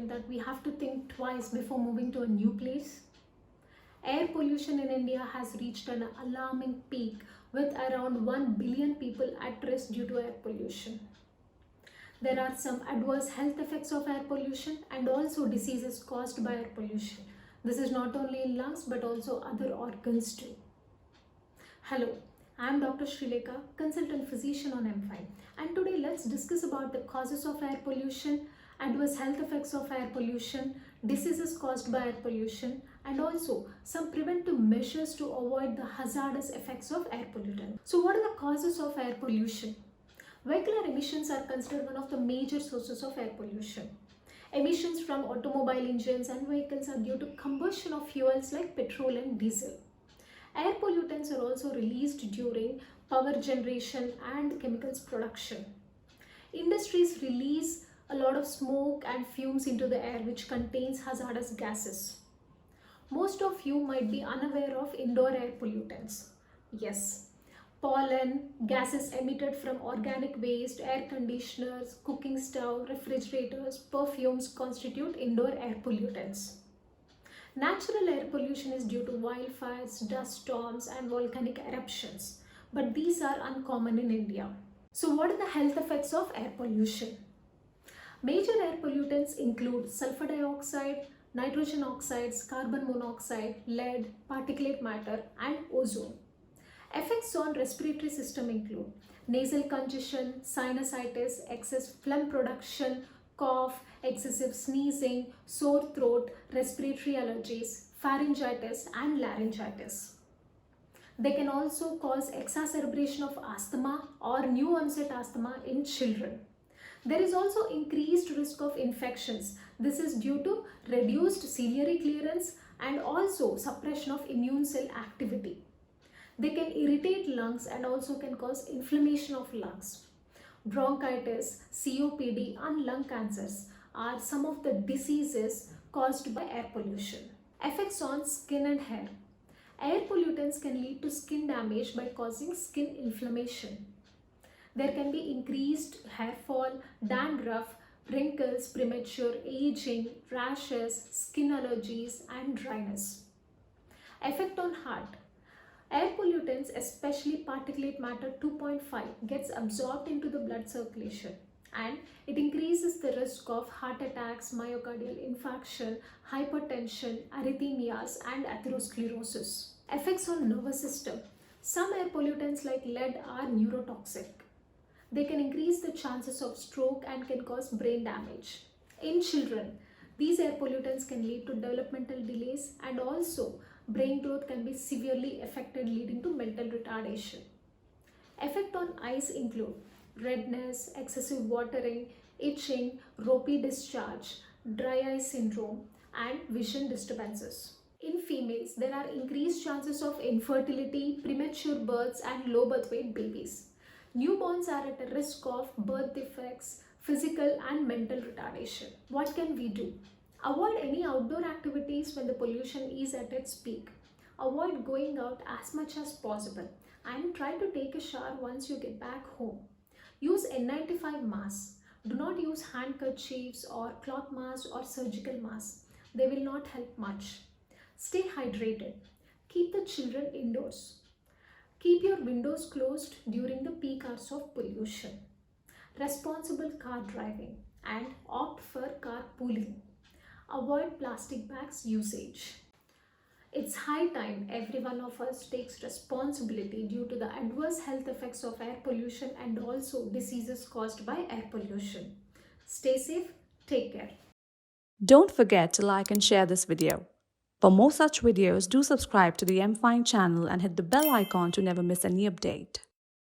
point that we have to think twice before moving to a new place? Air pollution in India has reached an alarming peak with around 1 billion people at risk due to air pollution. There are some adverse health effects of air pollution and also diseases caused by air pollution. This is not only in lungs but also other organs too. Hello, I am Dr. Srilekha, consultant physician on M5, and today let's discuss about the causes of air pollution, adverse health effects of air pollution, diseases caused by air pollution, and also some preventive measures to avoid the hazardous effects of air pollutants. So what are the causes of air pollution? Vehicular emissions are considered one of the major sources of air pollution. Emissions from automobile engines and vehicles are due to combustion of fuels like petrol and diesel. Air pollutants are also released during power generation and chemicals production. Industries release a lot of smoke and fumes into the air which contains hazardous gases. Most of you might be unaware of indoor air pollutants. Yes, pollen, gases emitted from organic waste, air conditioners, cooking stove, refrigerators, perfumes constitute indoor air pollutants. Natural air pollution is due to wildfires, dust storms and volcanic eruptions, but these are uncommon in India. So what are the health effects of air pollution? Major air pollutants include sulfur dioxide, nitrogen oxides, carbon monoxide, lead, particulate matter and ozone. Effects on respiratory system include nasal congestion, sinusitis, excess phlegm production, cough, excessive sneezing, sore throat, respiratory allergies, pharyngitis and laryngitis. They can also cause exacerbation of asthma or new onset asthma in children. There is also increased risk of infections. This is due to reduced ciliary clearance and also suppression of immune cell activity. They can irritate lungs and also can cause inflammation of lungs. Bronchitis, COPD and lung cancers are some of the diseases caused by air pollution. Effects on skin and hair. Air pollutants can lead to skin damage by causing skin inflammation. There can be increased hair fall, dandruff, wrinkles, premature aging, rashes, skin allergies and dryness. Effect on heart. Air pollutants, especially particulate matter 2.5, gets absorbed into the blood circulation and it increases the risk of heart attacks, myocardial infarction, hypertension, arrhythmias and atherosclerosis. Effects on nervous system. Some air pollutants like lead are neurotoxic. They can increase the chances of stroke and can cause brain damage. In children, these air pollutants can lead to developmental delays and also brain growth can be severely affected, leading to mental retardation. Effect on eyes include redness, excessive watering, itching, ropey discharge, dry eye syndrome and vision disturbances. In females, there are increased chances of infertility, premature births and low birth weight babies. Newborns are at a risk of birth defects, physical and mental retardation. What can we do? Avoid any outdoor activities when the pollution is at its peak. Avoid going out as much as possible and try to take a shower once you get back home. Use N95 masks. Do not use handkerchiefs or cloth masks or surgical masks. They will not help much. Stay hydrated. Keep the children indoors. Keep your windows closed during the peak hours of pollution. Responsible car driving and opt for carpooling. Avoid plastic bags usage. It's high time every one of us takes responsibility due to the adverse health effects of air pollution and also diseases caused by air pollution. Stay safe, take care. Don't forget to like and share this video. For more such videos, do subscribe to the M5 channel and hit the bell icon to never miss any update.